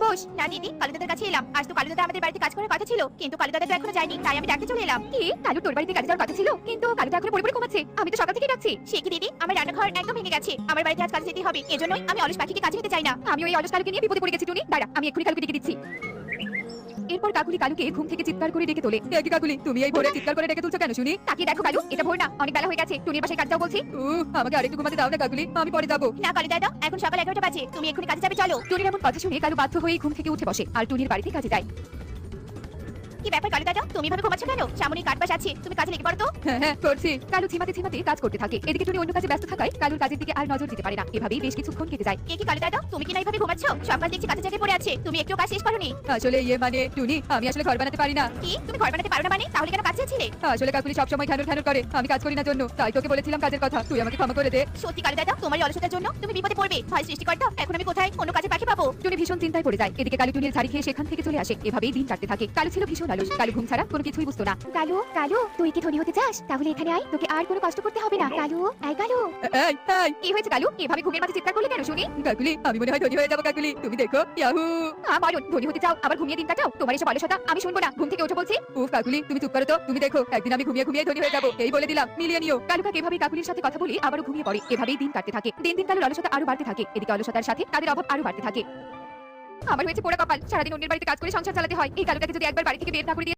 বস না দিদি, কালু দাদার কাছে এলাম। আজ তো কালু দাদা আমাদের বাড়িতে কাজ করার কথা ছিল, কিন্তু কালু দাদা তো এখনো যায়নি, তাই আমি ডাকতে চলে এলাম। কি কালু তোর বাড়িতে কাজে যাওয়ার কথা ছিল, কিন্তু কালু তো এখনো পড়ে পড়ে ঘুমাচ্ছে। আমি তো সকাল থেকে ডাকছি। সে কি দিদি, আমার রান্নাঘর একদম ভেঙে গেছে। আমার বাড়িতে আজ কাজে যেতে হবে, এজন্যই আমি অলস পাখিকে কাজে নিতে চাই না। আমি ওই অলস কালুকে নিয়ে বিপদে পড়ে গেছি টুনি। দাঁড়া, আমি এক্ষুনি কালুকে ডেকে দিচ্ছি। এরপর কাকুলি কালুকে ঘুম থেকে চিৎকার করে ডেকে তোলে। কি কাকুলি, তুমি এই ভোরে চিৎকার করে ডেকে তুলছো কেন শুনি? তাকিয়ে দেখো কালু, এটা ভোর না, অনেক বেলা হয়ে গেছে। টুনির বাসায় কাজ যাও বলছি। আমাকে আরেকটু ঘুমাতে দাও না কাকুলি, আমি পরে যাবো। না কালু দাদা, এখন সকাল 11টা বাজে, তুমি এক্ষুনি কাজে যাবে, চলো। টুনির এমন কথা শুনে কালু বাধ্য হয়ে ঘুম থেকে উঠে বসে আর টুনির বাড়িতে কাজে যায়। কি ব্যাপার কালু দাদা, তুমি এভাবে ঘুমাচ্ছ কেন? সামনে কাটবাস আছে, তুমি কাজে লেগে পড়ো তো। হ্যাঁ করছি। কালু ঝিমাতে ঝিমাতে কাজ করতে থাকে। এদিকে টুনি অন্য কাজে ব্যস্ত থাকায় কালুর কাজের দিকে আর নজর দিতে পারে না। এভাবেই বেশ কিছুক্ষণ কেটে যায়। কি কালু দাদা, তুমি কি না এইভাবে ঘুমাচ্ছ? সকাল দেখছি কাজে জায়গায় পড়ে আছে, তুমি একটু কাজ শেষ করোনি? আসলে মানে টুনি, আমি আসলে ঘর বানাতে পারি না। কি তুমি ঘর বানাতে পারো না মানে? তাহলে কেন কাজে ছিলে? আসলে কাকুলি সব সময় ঠানুর ঠানুর করে, আমি কাজ করি না জন্য, তাই তোকে বলেছিলাম কাজের কথা, তুই আমাকে ক্ষমা করে দে। সত্যি কালু দাদা, তোমার এই অলসতার জন্য তুমি বিপদে পড়বে। ভয় সৃষ্টিকর্তা, এখন আমি কোথায় অন্য কাজে পাখি পাবো? টুনি ভীষণ চিন্তায় পড়ে যায়। এদিকে কালু টুনির ঝাড়ি খেয়ে সেখান থেকে চলে আসে। এভাবেই দিন কাটতে থাকে। কালু ছিল ভীষণ অলস। কালু ঘুম ছাড়া কোনো কিছুই বুঝতো না। কালু কালু, তুই কি ধনী হতে চাস? তাহলে এখানে আয়, তোকে আর কোনো কষ্ট করতে হবে না। কালু আয় কালু। কি হয়েছে কালু, এভাবে ঘুমের মাঝে চিৎকার করলি কেন শুনি? কাকুলি, আমি মনে হয় ধনী হয়ে যাবো কাকুলি, তুমি দেখো। ইয়াহু বলো, ধনী হতে চাও আবার ঘুমিয়ে দিন কাটাও? তোমার এসব অলসতা আমি শুনবো না, ঘুম থেকে উঠে বলছি। উফ কাকুলি, তুমি চুপ করো তো, তুমি দেখো একদিন আমি ঘুমিয়ে ঘুমিয়ে ধনী হয়ে যাবো, এই বলে দিলাম, মিলিয়ে নিও। কালু কাক এভাবেই কাকুলির সাথে কথা বলে আবারও ঘুমিয়ে পড়ে। এভাবেই দিন কাটতে থাকে। দিন দিন কালুর অলসতা আরো বাড়তে থাকে। এদিকে অলসতার সাথে তাদের অভাব আরো বাড়তে থাকে। আমার হয়েছে পোড়া কপাল, সারাদিন অন্যের বাড়িতে কাজ করে সংসার চালাতে হয়। এই কালুটাকে যদি একবার বাড়ি থেকে বের না করে দিয়ে